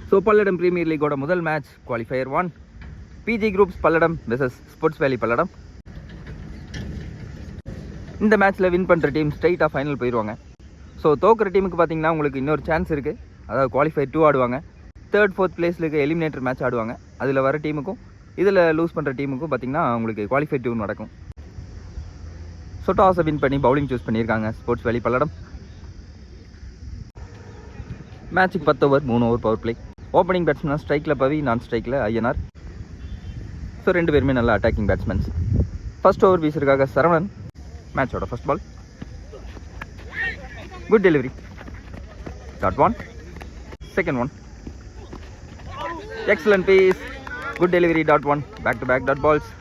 So Palladam premier லீகோட முதல் match qualifier 1 BG groups Palladam versus sports வேலி பல்லடம். இந்த மேட்ச்சில் வின் பண்ணுற டீம் ஸ்ட்ரைட்டாக ஃபைனல் போயிடுவாங்க. ஸோ தோக்குற டீமுக்கு பார்த்தீங்கன்னா உங்களுக்கு இன்னொரு சான்ஸ் இருக்குது. அதாவது குவாலிஃபயர் 2 ஆடுவாங்க. 3rd 4th பிளேஸில் இருக்க எலிமினேட்டர் மேட்ச் ஆடுவாங்க. அதில் வர டீமுக்கும் இதில் லூஸ் பண்ணுற டீமுக்கும் பார்த்தீங்கன்னா உங்களுக்கு குவாலிஃபயர் 2 நடக்கும். ஸோ டாஸை வின் பண்ணி பவுலிங் சூஸ் பண்ணியிருக்காங்க ஸ்போர்ட்ஸ் வேலி பல்லடம். மேட்சுக்கு 10 over 3 over power play. Opening batsman ஸ்ட்ரைக்கில் பவி, நான் ஸ்ட்ரைக்கில் ஐயனார். ஸோ 2 பேருமே நல்ல அட்டாக்கிங் பேட்ஸ்மேன்ஸ். ஃபர்ஸ்ட் ஓவர் வீசருக்காக சரவணன். மேட்சோட first ball. Good delivery. Dot 1. Second one. Excellent piece. Good delivery. Dot 1. Back to back dot balls.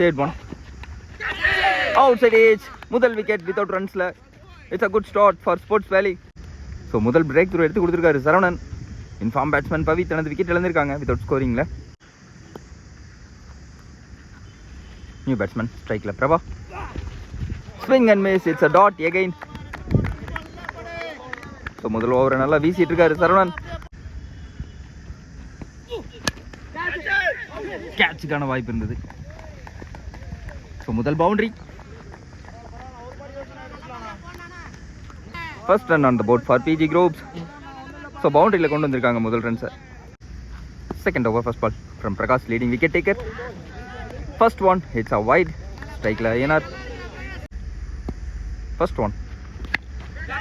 Third one. Outside edge. முதல் wicket without ரன்ஸில். It's a good start for Sports வேலி. So முதல் breakthrough எடுத்து கொடுத்துருக்காரு Saravanan. Inform batsman பவி தனது விக்கெட் இழந்திருக்காங்க without ஸ்கோரிங்கில். New batsman ஸ்ட்ரைக்கில் Prabha. Swing and miss. It's a dot again. So முதல் ஓவரை நல்லா வீசிட்டு இருக்காரு சரவணன். கேட்சுக்கான வாய்ப்பு இருந்தது. ஸோ முதல் boundary. First run on the board for PG groups. So பவுண்டரியில் கொண்டு வந்திருக்காங்க முதல் ரன்ஸை. Second over first ball from Prakash leading wicket taker. First one. It's a wide. ஸ்ட்ரைக்கில் ஐயனார். First one.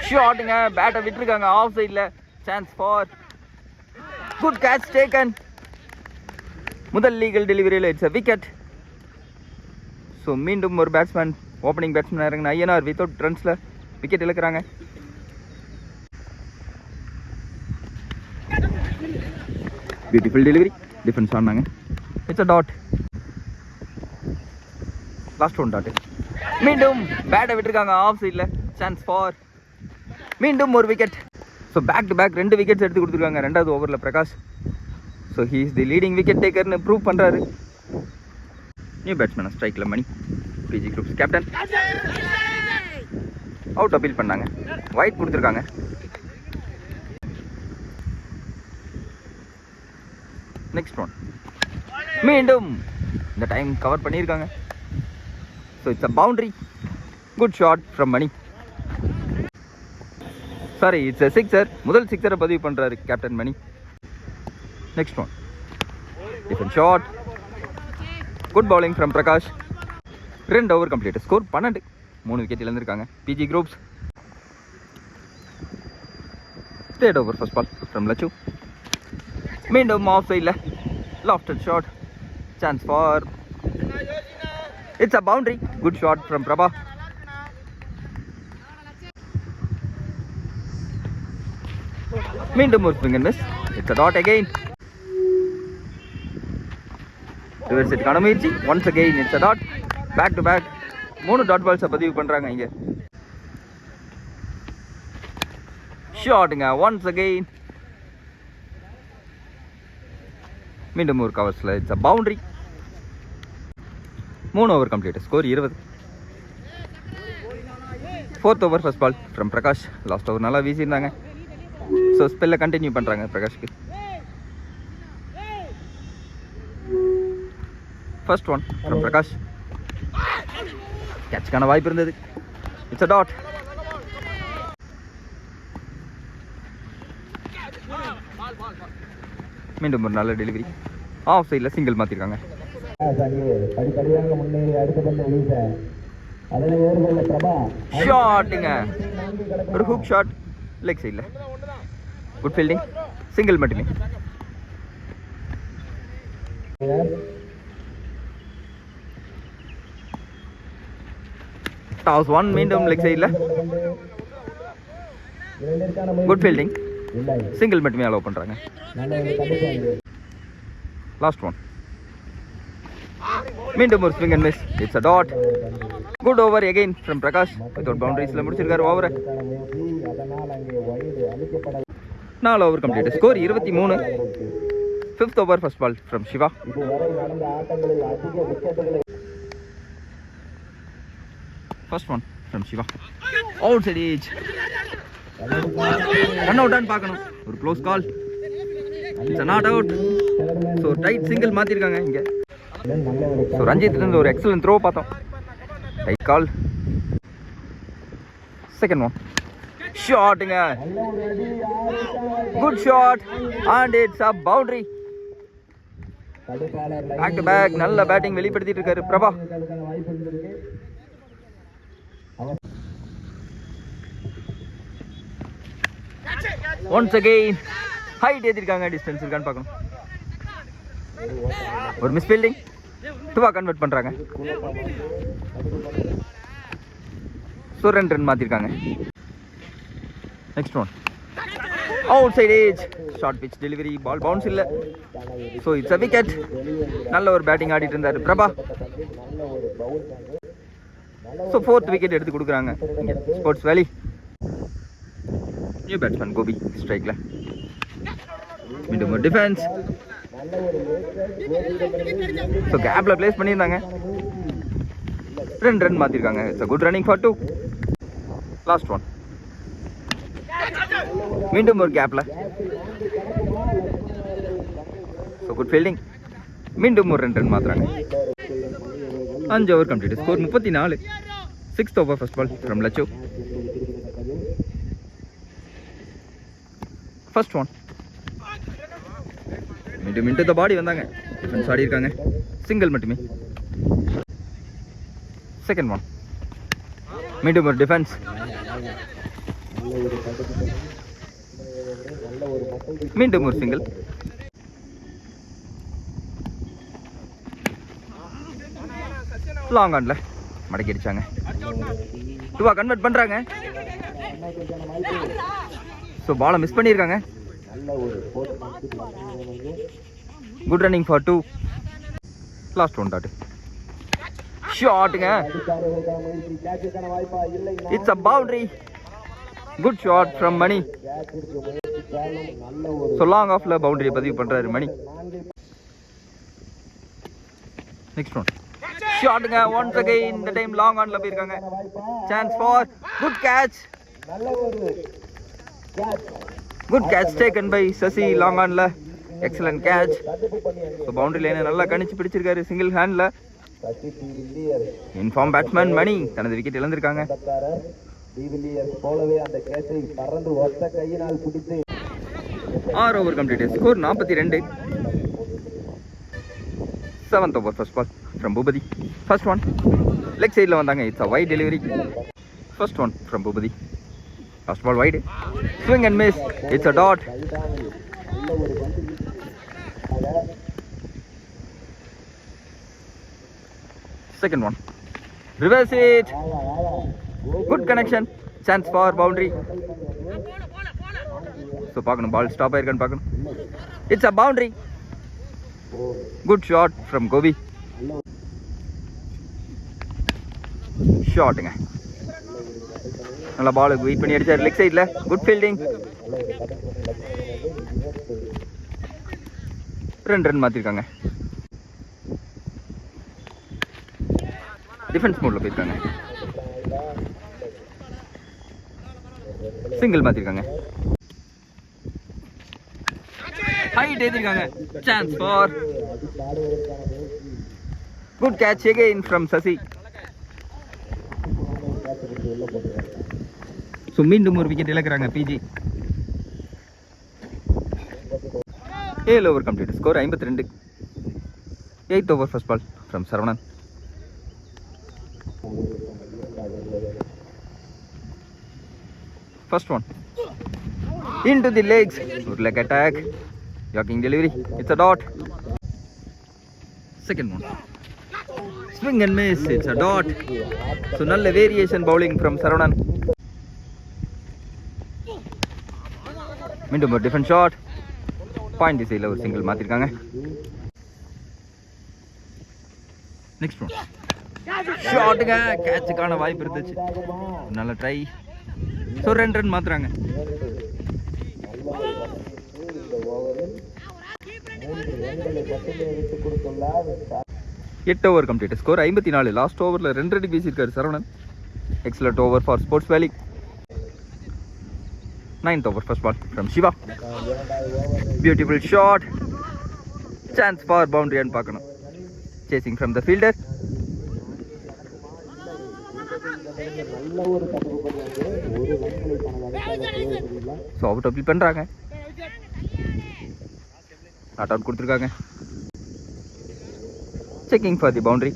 ஷாட்டுங்க. பேட்டை விட்டுருக்காங்க ஆஃப் சைடில். Chance for good catch taken. முதல் லீகல் டெலிவரியில் இட்ஸ் அ விக்கெட். ஸோ மீண்டும் ஒரு பேட்ஸ்மேன் ஓப்பனிங் பேட்ஸ்மேன் இறங்கின ஐயனார் வித்தவுட் ரன்ஸில் விக்கெட் இழக்கிறாங்க. Beautiful delivery. டிஃபென்ஸ் ஆனாங்க. It's a dot. Last one dot. மீண்டும் பேட்டை விட்டுருக்காங்க ஆஃப் சைடில். சான்ஸ் ஃபார் மீண்டும் ஒரு wicket. So back to back 2 wickets எடுத்து கொடுத்துருக்காங்க 2வது ஓவரில் Prakash. So he is the leading wicket டேக்கர்னு ப்ரூவ் பண்ணுறாரு. நியூ பேட்ஸ்மேன் ஸ்ட்ரைக்கில் Mani, PG groups captain. Out appeal பண்ணாங்க. ஒயிட் கொடுத்துருக்காங்க. Next one. மீண்டும் இந்த டைம் கவர் பண்ணியிருக்காங்க. So it's a boundary. Good shot from Mani. Sorry, it's a sixer. முதல் சிக்ஸரை பதிவு பண்ணுறாரு captain Mani. Next one. Defence shot. Good bowling from Prakash. 2 over complete. Score 12. 3 wicket இழந்திருக்காங்க PG groups. Third over first ball from Lachu. மீண்டும் off சைடில் lofted shot. Chance for it's a boundary. Good shot from Prabha. மீண்டும் ஒரு swing and miss. It's a dot again. Reverse செட்டுக்கான முயற்சி. Once again it's a dot. Back to back 3 dot பால்ஸை பதிவு பண்ணுறாங்க இங்கே. ஷாட்டுங்க. Once again. மீண்டும் ஒரு கவர்ஸில் it's a boundary. 3 over complete. Score 20. Fourth over first ball from Prakash. Last over நல்லா வீசியிருந்தாங்க. ஸோ ஸ்பெல்லை கண்டினியூ பண்ணுறாங்க பிரகாஷ்க்கு. First one from Prakash. கேட்சுக்கான வாய்ப்பு இருந்தது. It's a dot. மீண்டும் ஒரு நல்ல டெலிவரி. ஆஃப் சைடில் சிங்கிள் மாற்றிருக்காங்க. ஷாட்டுங்க. ஒரு ஹூக் ஷாட் லெக் சைடில். குட் ஃபீல்டிங், சிங்கிள் மட்டுமே. டாஸ் 1 மீண்டும் லெக் சைடில். குட் ஃபீல்டிங், சிங்கிள் மட்டுமே அலோவ் பண்ணுறாங்க. லாஸ்ட் ஒன், மீண்டும் ஒரு swing and miss. It's a dot. Good over again from Prakash. Without பவுண்டரிஸில் முடிச்சிருக்காரு ஓவரை. 4 over complete. Score 23. 5th over first ball from Siva. First one from Siva. Outside edge. Run அவுட்டான்னு பார்க்கணும். ஒரு close call. It's not out. So tight single மாற்றிருக்காங்க இங்கே. So ரஞ்சித்லேருந்து ஒரு எக்ஸலன்ட் த்ரோ பார்த்தோம். Tight call. செகண்ட் ஒன் ஷாட்டுங்க. Good shot and it's a boundary. Back to back நல்ல பேட்டிங் வெளிப்படுத்திட்டு இருக்காரு பிரபா. ஒன்ஸ் அகெயின் ஹைட் ஏத்திருக்காங்க. டிஸ்டன்ஸ் இருக்கான்னு பார்க்கணும். ஒரு மிஸ் ஃபீல்டிங். 2 கன்வெர்ட் பண்றாங்க. ஸோ 2 ரன் மாத்திருக்காங்க. Next one outside edge. Short pitch delivery. Ball bounce இல்லை. So it's a wicket. நல்ல ஒரு பேட்டிங் ஆடிட்டு இருந்தார் பிரபா. ஸோ 4th விக்கெட் எடுத்து கொடுக்குறாங்க இங்கே ஸ்போர்ட்ஸ் வேலி. நியூ பேட்ஸ்மேன் கோபி ஸ்ட்ரைக்கில். மீண்டும் ஒரு டிஃபென்ஸ். ஸோ கேப்பில் பிளேஸ் பண்ணியிருந்தாங்க. 2 ரன் மாற்றிருக்காங்க. It's a good running for 2. Last one மீண்டும் ஒரு கேப்பில். So good fielding. மீண்டும் ஒரு 2 ரன் மாற்றுறாங்க. 5 over complete. Score 34. 6th over first ball from Lachu. First one மீண்டும் இன்டு த பாடி வந்தாங்க. டிஃபென்ஸ் ஆடி இருக்காங்க. சிங்கிள் மட்டுமே. செகண்ட் ஒன் மீண்டும் ஒரு டிஃபென்ஸ். மீண்டும் ஒரு சிங்கிள். லாங் ஆன்ல மடக்கி அடிச்சாங்க. 2 கன்வெர்ட் பண்றாங்க. ஸோ பாலை மிஸ் பண்ணியிருக்காங்க. Good running for 2. Last one dot. ஷாட்டுங்க. It's a boundary. Good shot from Mani. So long ஆஃப்ல பவுண்டரியை பதிவு பண்றாரு மணி. நெக்ஸ்ட் ஒன் ஷாட்டுங்க. ஒன்ஸ் அகைன் இந்த டைம் லாங் ஆன்ல போயிருக்காங்க. Chance for good catch. Good catch taken by Sasi long ஆன்ல. Excellent catch. ஸோ பவுண்டரி லைனை நல்லா கணிச்சு பிடிச்சிருக்காரு சிங்கிள் ஹேண்ட்ல. இன்ஃபார்ம் பேட்ஸ்மேன் மணி தனது விக்கெட் இழந்திருக்காங்க. 6 over complete. Score 42. 7th over first ball from Boopathi. First one leg சைடில் வந்தாங்க. It's a wide delivery. First one from Boopathi. Last ball wide. Swing and miss. It's a dot. Second one reverse it. Good connection. Chance for boundary. So பார்க்கணும் பால் stop ஆயிருக்கான்னு பார்க்கணும். It's a boundary. Good shot from Gobi. ஷாட்டுங்க. நல்ல பாலுக்கு wait பண்ணி அடிச்சார் leg சைடில். Good fielding. 2 run மாற்றிருக்காங்க. Defence மோட்ல போயிருக்காங்க. சிங்கிள் மாத்திருக்காங்க. ஹைட் ஏத்திருக்காங்க. Chance for good catch again from Sasi. So மீண்டும் ஒரு விக்கெட் இழக்கிறாங்க PG. 7 over complete. Score 52. 8th over first ball from Saravanan. First one into the legs. Good leg attack. Yorking delivery. It's a dot. Second one. Swing and miss. It's a dot. So நல்ல variation bowling from Saravanan. மீண்டும் ஒரு defence shot. Point திசையில் ஒரு single மாற்றிருக்காங்க. Next one. ஷாட்டுங்க, கேட்சுக்கான வாய்ப்பு இருந்துச்சு. நல்ல ட்ரை. ஸோ 2 ரன் மாற்றுறாங்க. எட்டு ஓவர் கம்ப்ளீட். ஸ்கோர் 54. லாஸ்ட் ஓவரில் 2 ரன் வீசியிருக்காரு Saravanan. Excellent over for Sports Valley. 9th over, first ball from Shiva. Beautiful shot. Chance for boundary and பார்க்கணும். Chasing from the fielder. So out appeal பண்றாங்க. Not out கொடுத்திருக்காங்க. Checking for the boundary.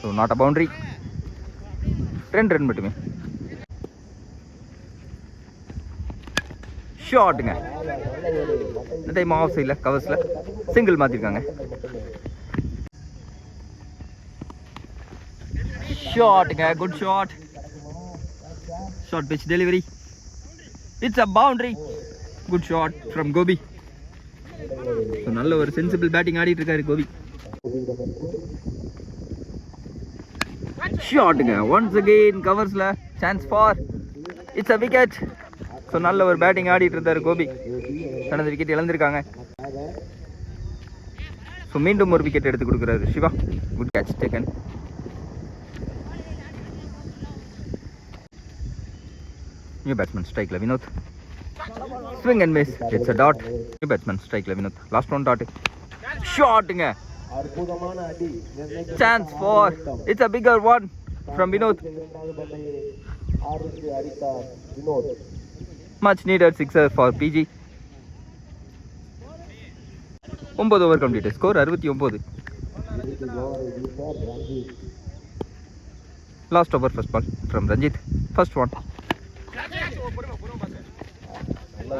So not a boundary. 2 run மட்டுமே. ஷாட்டுங்க. இந்த time of சைடில் கவர்ஸில் single மாற்றிருக்காங்க. ஷாட்டுங்க, good shot. Short pitch delivery. It's a boundary. Good shot from Gopi. So நல்ல ஒரு சென்சிபிள் பேட்டிங் ஆடிட்டு இருக்காரு கோபி. ஷாட்டுங்க, ஒன்ஸ் அகெயின் கவர்ஸ்ல chance for. It's a wicket. So நல்ல ஒரு பேட்டிங் ஆடிட்டு இருந்தார் கோபி. தனது விக்கெட் இழந்திருக்காங்க. ஸோ மீண்டும் ஒரு விக்கெட் எடுத்து கொடுக்குறாரு Siva. Good catch taken. New batsman ஸ்ட்ரைக்ல Vinoth. Swing and miss. It's a dot. New batsman ஸ்ட்ரைக்ல வினோத். Last one dot. ஷாட்டுங்க. Chance for. It's a bigger one from Vinod. Much needed sixer for PG. 9 over complete. Score 69. Last over, first ball from Ranjit. First one.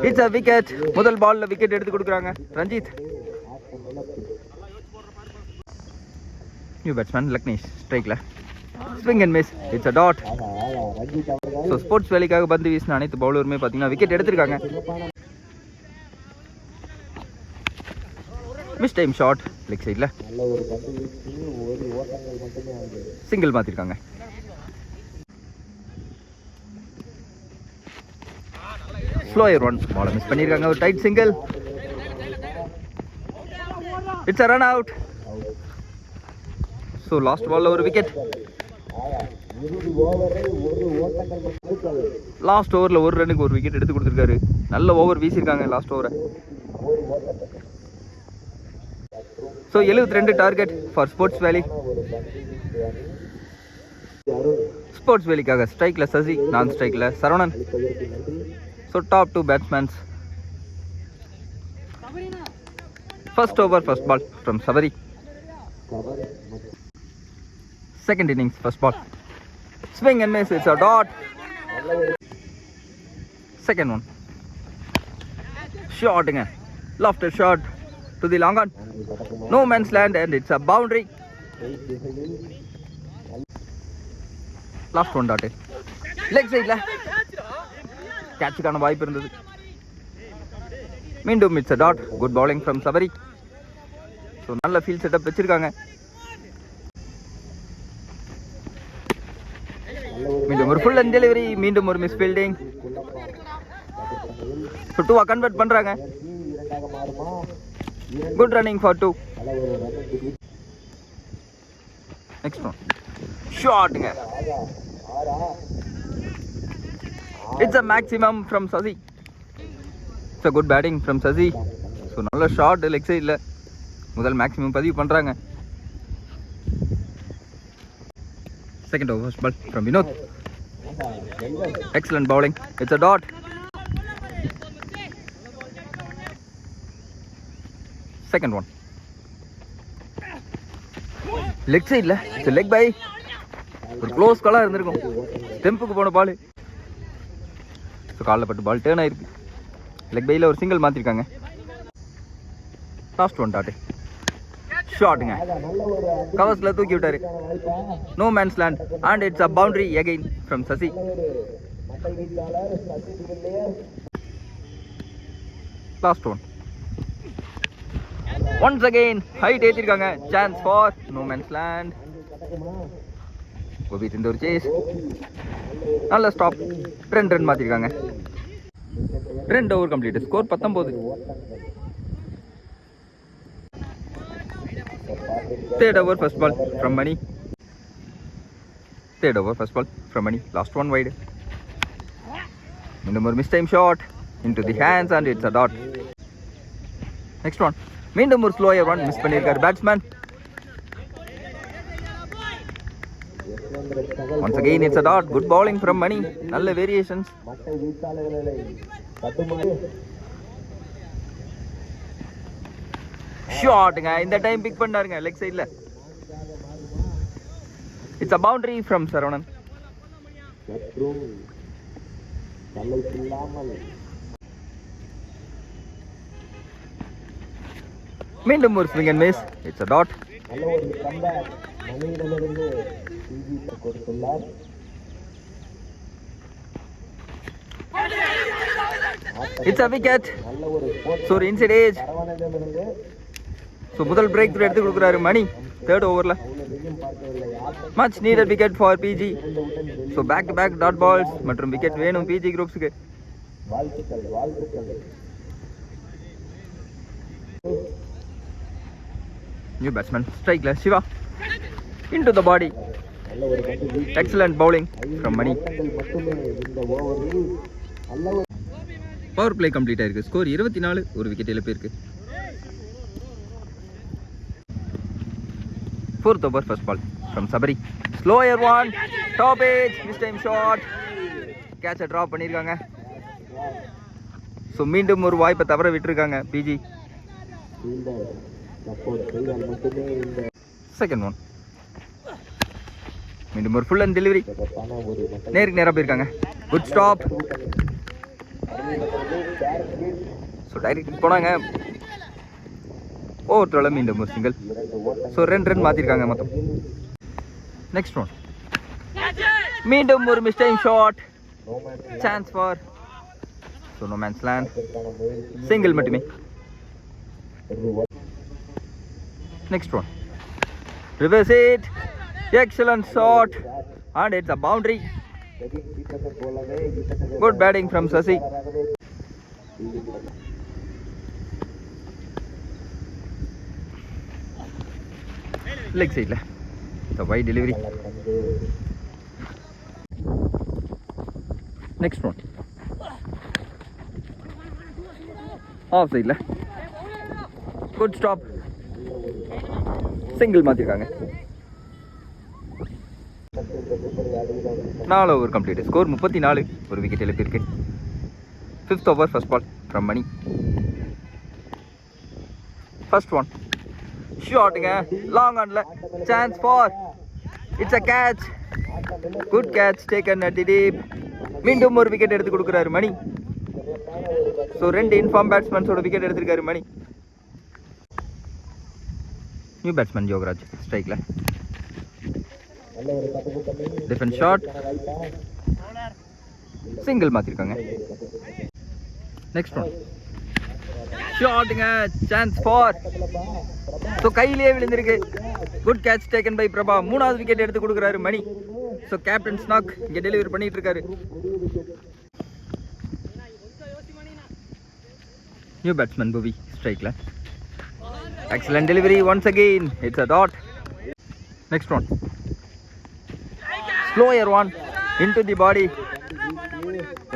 It's a wicket. முதல் பால்ல wicket எடுத்து கொடுக்குறாங்க Ranjith. New batsman Lagnesh ஸ்ட்ரைக்ல. Swing and miss. It's a dot. So Sports வேலைக்காக பந்து வீசின அனைத்து பவுலருமே பார்த்தீங்கன்னா விக்கெட் எடுத்திருக்காங்க. மிஸ் டைம் ஷாட் லெக் சைடில் சிங்கிள் மாற்றிருக்காங்க. ஸ்லோயர் ஒன் பாலை மிஸ் பண்ணியிருக்காங்க. ஒரு tight single. It's a run out. So last பால்ல ஒரு விக்கெட். லாஸ்ட் ஓவரில் ஒரு ரன்னுக்கு ஒரு விக்கெட் எடுத்து கொடுத்துருக்காரு. நல்ல ஓவர் வீசியிருக்காங்க லாஸ்ட் ஓவரை. So 72 target for Sports Valley. Sports வேலிக்காக ஸ்ட்ரைக்கில் சசி, நான் ஸ்ட்ரைக்கில் Saravanan. So top 2 batsmen. First over, first ball from Sabari. Second innings, first ball. Swing and miss. It's a dot. Second one. Shotting. Lofted shot to the long on. No man's land and it's a boundary. Last one dotted. Leg side la. Catch-க்கான வாய்ப்பு இருந்தது. மீண்டும் it's a dot. Good bowling from Sabari. So நல்ல field setup வச்சிருக்காங்க. மீண்டும் ஒரு full and delivery. மீண்டும் ஒரு miss fielding. So 2 convert பண்ணுறாங்க. Good running for 2. Next one. ஷாட்டுங்க. It's a maximum from Sasi. It's a good batting from Sasi. So நல்ல shot leg சைடில் முதல் மேக்ஸிமம் பதிவு பண்ணுறாங்க. Second over, first ball from Vinod. Excellent bowling. It's a dot. Second one. Leg side la. It's a leg by. ஒரு close காலாக இருந்திருக்கும். ஸ்டெம்புக்கு போன பால். So காலில் பட்டு பால் டேர்ன் ஆயிருக்கு. லெக் பையில் ஒரு சிங்கிள் மாற்றிருக்காங்க. லாஸ்ட் ஒன் டாட்டு ஷாட்டுங்க. கவர்ஸில் தூக்கி விட்டாரு. No man's land and it's a boundary again from Sasi. Last one. Once again height ஏற்றிருக்காங்க. Chance for no man's land. கோபித் இந்த ஒரு சேஸ். நல்ல ஸ்டாப். 2 ரன் மாற்றிருக்காங்க. 2 over complete. Score 19. Third over first ball from Mani. Third over first ball from Mani. Last one wide. Mindum or mistime shot into the hands and it's a dot. Next one. Mindum or slower one miss பண்ணிருக்கார் batsman. Once again it's a dot. Good bowling from Mani. நல்ல variations. ஷாட்டுங்க. இந்த time pick பண்ணாருங்க leg சைடில். It's a boundary from Saravanan. மீண்டும் ஒரு swing and miss. It's a dot. It's a wicket. So ஒரு inside edge. So முதல் breakthrough எடுத்து கொடுக்குறாரு மணி 3rd ஓவரில். Much needed wicket for PG. So back to back dot balls மற்றும் wicket வேணும் PG குரூப்ஸுக்கு. நியூ பேட்ஸ்மேன் ஸ்ட்ரைக்ல Siva. Into the body. Excellent bowling from Mani. Power play complete ஆயிருக்கு. ஸ்கோர் 24. ஒரு விக்கெட் இழப்பு இருக்கு. 4th over first ball from Sabari. Slower one. Top edge. This time shot. Catch a drop பண்ணிருக்காங்க. So மீண்டும் ஒரு வாய்ப்பை தவற விட்டுருக்காங்க பிஜி. Second one. மீண்டும் ஒரு ஃபுல் அண்ட் டெலிவரி. நேருக்கு நேராக போயிருக்காங்க. Good stop. ஸோ டைரக்ட் போனாங்க. ஓவர்ல மீண்டும் ஒரு சிங்கிள். ஸோ 2 ரன் மாற்றிருக்காங்க மொத்தம். Next one. மீண்டும் ஒரு mistime shot. Chance for so no man's land. Single மட்டுமே. Next one. Reverse it. Excellent shot and it's a boundary. Good batting from Sasi. Leg சைடில் the wide delivery. Next one. Off சைடில் good stop. Single மாற்றிருக்காங்க. 4 over complete. Score 34. ஒரு wicket இழப்பு இருக்கு. 5th over first ball from Mani. First one. ஷாட்டுங்க. Long ஆன்ல. Chance for. It's a catch. Good catch taken at the deep. மீண்டும் ஒரு wicket எடுத்து கொடுக்குறாரு மணி. ஸோ 2 இன்ஃபார்ம் பேட்ஸ்மேன்ஸோட விக்கெட் எடுத்திருக்காரு மணி. நியூ பேட்ஸ்மேன் யோகராஜ் ஸ்ட்ரைக்ல. Defence shot. சிங்கிள் மாற்றிருக்காங்க. Next one. ஷாட்டுங்க. Chance for. ஸோ கையிலேயே விழுந்திருக்கு. Good catch taken by Prabha. 3வது விக்கெட் எடுத்து கொடுக்குறாரு மணி. ஸோ கேப்டன் ஸ்நாக் இங்கே டெலிவரி பண்ணிட்டு இருக்காரு. நியூ பேட்ஸ்மேன் புவி ஸ்ட்ரைக்ல. Excellent delivery. Once again it's a dot. Next one. Slower one into the body.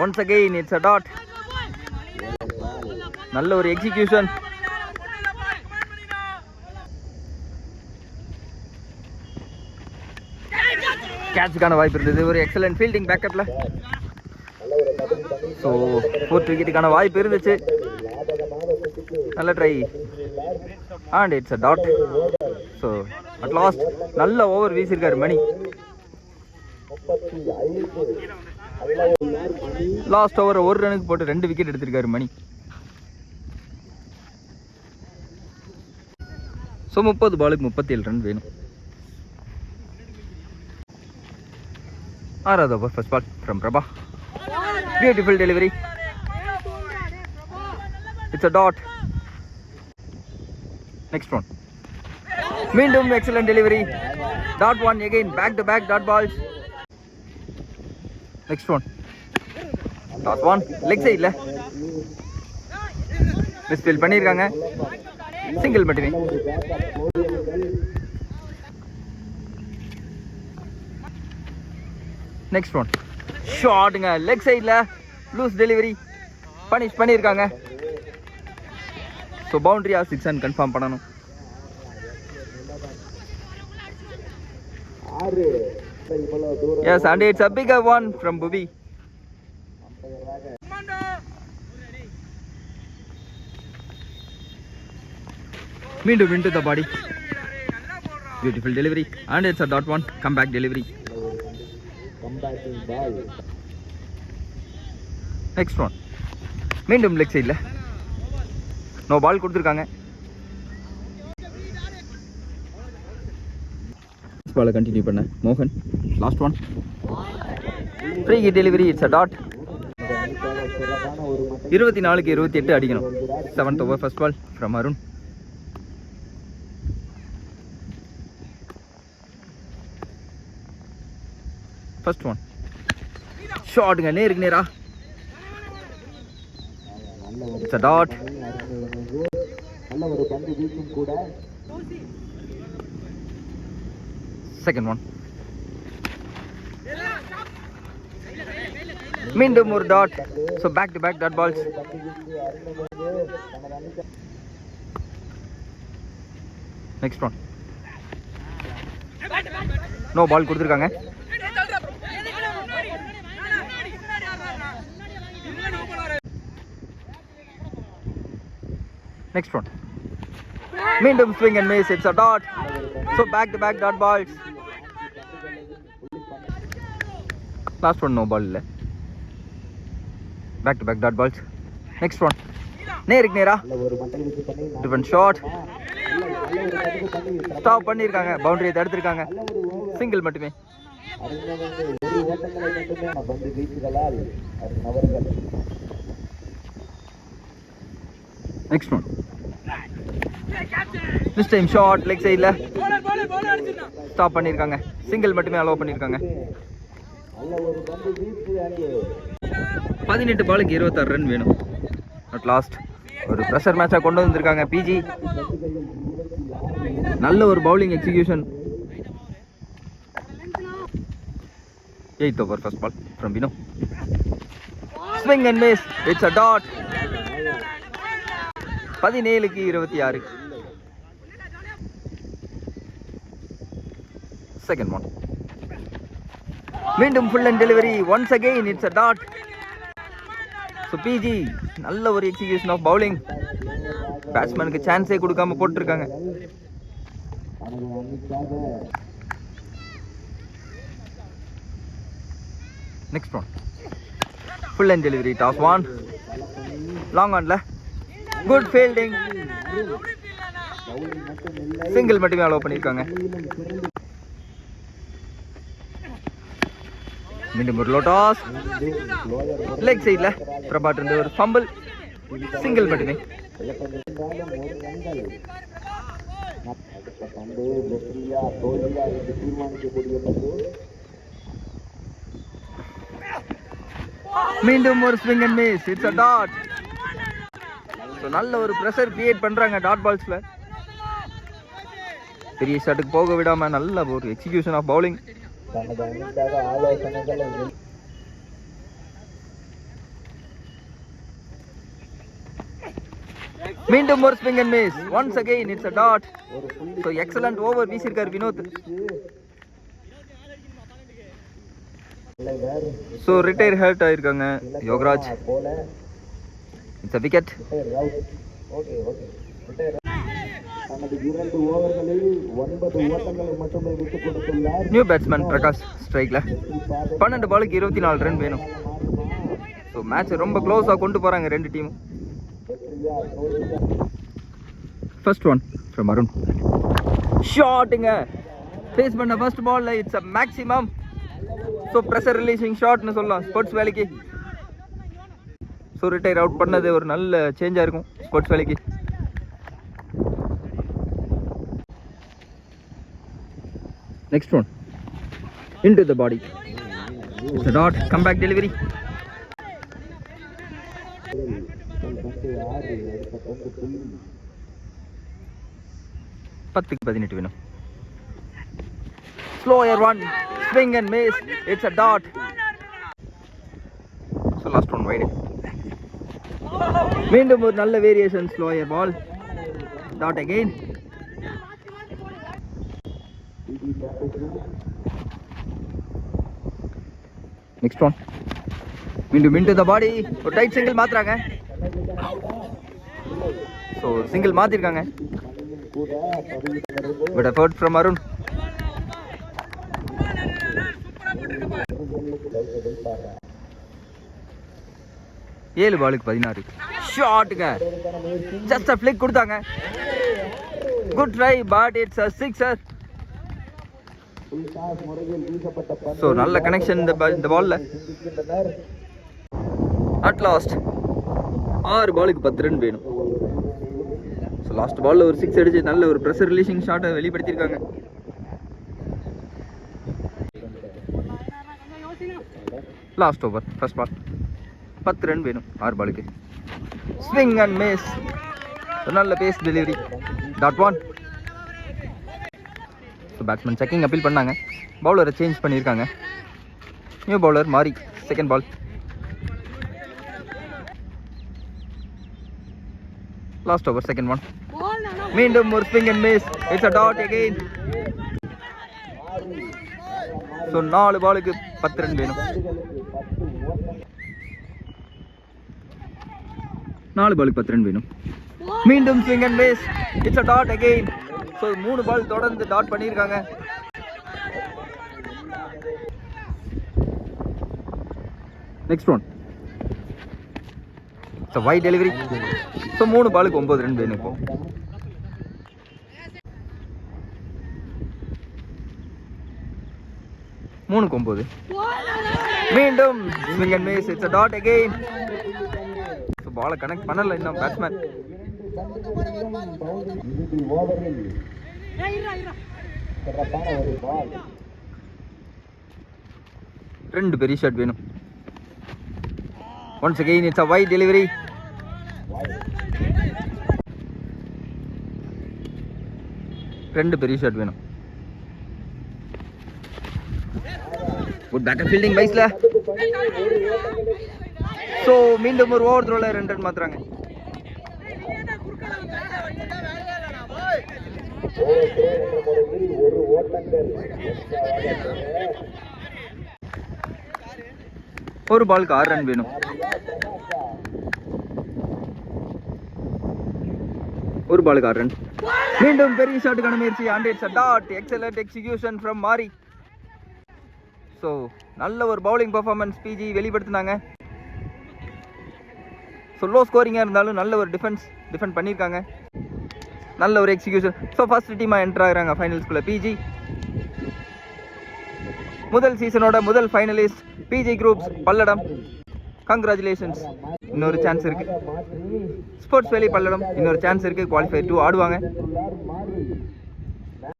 Once again it's a dot. நல்ல ஒரு எக்ஸிகியூஷன். கேட்சுக்கான வாய்ப்பு இருந்தது. ஒரு எக்ஸலன்ட் ஃபீல்டிங் பேக்கப்ல. ஸோ 4th விக்கெட்டுக்கான வாய்ப்பு இருந்துச்சு. நல்ல try and it's a dot. So at last நல்ல over வீசியிருக்காரு மணி. Last over ஒரு ரனுக்கு போட்டு 2 விக்கெட் எடுத்திருக்காரு மணி. ஸோ 30 பாலுக்கு 37 ரன் வேணும். 6வது over first ball from Prabha. Beautiful delivery. It's a dot. Next one. மீண்டும் excellent delivery. Dot one again. Back to back dot balls. Next one. Dot one leg சைடில் misfield பண்ணியிருக்காங்க. Single மட்டுமே. Next one. ஷாட்டுங்க leg சைடில். Loose delivery. Punish பண்ணியிருக்காங்க. So பவுண்டரியா 6 run confirm பண்ணணும். Yes, and it's a bigger one from Bhuvi. Meendum into the body. Beautiful delivery. And it's a dot one. Comeback delivery. Next one. Meendum leg side. No ball கொடுத்திருக்காங்க. பாலை continue பண்ண மோகன். Last one. Free hit delivery. It's a dot. 24க்கு 28 அடிக்கணும். 7th over first ball from Arun. First one. ஷாட்டுங்க நேருக்கு நேரா. It's a dot. Second one. மீண்டும் ஒரு dot. So back to back dot balls. Next one. No ball கொடுத்துருக்காங்க. Next one. மீண்டும் swing and miss. It's a dot. So back to back dot balls. Last one no ball இல்லை. Back to back dot balls. Next one. நேருக்கு நேரா. Defence shot. Stop பண்ணியிருக்காங்க. பவுண்டரியை தடுத்திருக்காங்க. Single மட்டுமே. Next one. This time shot leg சைடில். Stop பண்ணியிருக்காங்க. Single மட்டுமே அலோவ் பண்ணியிருக்காங்க. 18 பாலுக்கு 26 ரன் வேணும். அட் லாஸ்ட் ஒரு ப்ரெஷர் மேட்சாக கொண்டு வந்திருக்காங்க பிஜி. நல்ல ஒரு bowling execution. 8th over first ball from Vino. Swing and miss. It's a dot. 17க்கு 26. Second one. மீண்டும் full and delivery. Once again it's a dot. So PG நல்ல ஒரு எக்ஸிகியூஷன் ஆஃப் பவுலிங். பேட்ஸ்மேனுக்கு சான்ஸே கொடுக்காம போட்டிருக்காங்க. Next one. Full and delivery. Toss one. Long ஆன்ல. Good fielding. Single மட்டுமே அலோவ் பண்ணியிருக்காங்க. மீண்டும் ஒரு லோ டாஸ். லெக் சைடில் பிரபாட் இருந்து ஒரு ஃபம்பிள். சிங்கிள் மட்டுமே. மீண்டும் ஒரு swing and miss. It's a dot. So நல்ல ஒரு ப்ரெஷர் கிரியேட் பண்ணுறாங்க டாட் பால்ஸில். பெரிய ஷாட்டுக்கு போக விடாமல் நல்ல ஒரு எக்ஸிகியூஷன் ஆஃப் பவுலிங். மீண்டும் ஒரு swing and miss. Once again it's a dot. So excellent over வீசியிருக்கார் வினோத். ஸோ ரிட்டையர் ஹர்ட் ஆயிருக்காங்க Yogaraj. It's a wicket. New batsman Prakash ஸ்ட்ரைக்கில் 12 பாலுக்கு 24 ரன் வேணும். ஸோ மேட்ச் ரொம்ப க்ளோஸாக கொண்டு போகிறாங்க ரெண்டு டீமும். First one from Arun. ஷாட்டுங்க, ஃபேஸ் பண்ண ஃபர்ஸ்ட் பால்ல it's a maximum. So pressure releasing ஷாட்னு சொல்லலாம் ஸ்போர்ட்ஸ் வேலைக்கு. ஸோ ரிட்டையர் அவுட் பண்ணது ஒரு நல்ல சேஞ்சாக இருக்கும் ஸ்போர்ட்ஸ் வேலைக்கு. Next one into the body. It's a dot. Come back delivery. பத்துக்கு 18 வேணும். Slower one. Swing and miss. It's a dot. So last one wide. மீண்டும் ஒரு நல்ல variation. Slower ball. Dot again. Next one. மீண்டும் into the body. ஒரு tight single மாத்துறாங்க. So single மாத்திருக்காங்க. Good effort from Arun. ஏழு பாலுக்கு 16. ஷாட்டுங்க, ஜஸ்ட் a flick கொடுத்தாங்க. Good try but it's a sixer. So நல்ல கனெக்ஷன் இந்த பால்ல. அட் லாஸ்ட் 6 பாலுக்கு 10 ரன் வேணும். ஸோ லாஸ்ட் பால்ல ஒரு 6 அடிச்சு நல்ல ஒரு ப்ரெஷர் ரிலீசிங் ஷாட்டை வெளிப்படுத்தியிருக்காங்க. Last over first ball 10 run வேணும் 6 பாலுக்கு. Swing and miss. நல்ல pace delivery. Dot one. So batsman checking appeal பண்ணாங்க. பவுலரை சேஞ்ச் பண்ணியிருக்காங்க. நியூ பவுலர் மாறி. Second ball. Last over second one. மீண்டும் ஒரு swing and miss. It's a dot again. So 4 பாலுக்கு 10 ரன் வேணும். 4 பாலுக்கு 10 ரன் வேணும். மீண்டும் swing and miss. It's a dot again. So 3 ball தொடர்ந்து டாட் பண்ணியிருக்காங்க. Next one. So wide delivery. So 3 பாலுக்கு 9 ரன் வேணும். இப்போ 3-9. மீண்டும் swing and miss. It's a dot again. So பாலை கனெக்ட் பண்ணல இன்னும் பேட்ஸ்மேன். ரெண்டு பெரிய ஷாட் வேணும். Once again it's a wide delivery. ரெண்டு பெரிய ஷாட் வேணும். குட் பேக்கப் ஃபீல்டிங் வைஸ்ல. ஸோ மீண்டும் ஒரு ஓவர் த்ரோல 2 ரன் மாத்துறாங்க. ஒரு பாலுக்கு 6 ரன் வேணும். ஒரு பாலுக்கு 6 ரன். மீண்டும் பெரிய ஷாட்டுக்கான முயற்சி. And it's a dot. Excellent execution from Mari. So நல்ல ஒரு பவுலிங் பர்ஃபார்மன்ஸ் பிஜி வெளிப்படுத்தினாங்க. ஸோ லோ ஸ்கோரிங்காக இருந்தாலும் நல்ல ஒரு டிஃபெண்ட் பண்ணியிருக்காங்க. நல்ல ஒரு எக்ஸிகியூஷன். ஸோ ஃபர்ஸ்ட் டீமாக என்ட்ரு ஆகிறாங்க ஃபைனல்ஸ்குள்ளே பிஜி. முதல் சீசனோட முதல் finalist PG groups Palladam. Congratulations. இன்னொரு சான்ஸ் இருக்குது. ஸ்போர்ட்ஸ் வேலி பல்லடம் இன்னொரு சான்ஸ் இருக்குது. குவாலிஃபை 2 ஆடுவாங்க.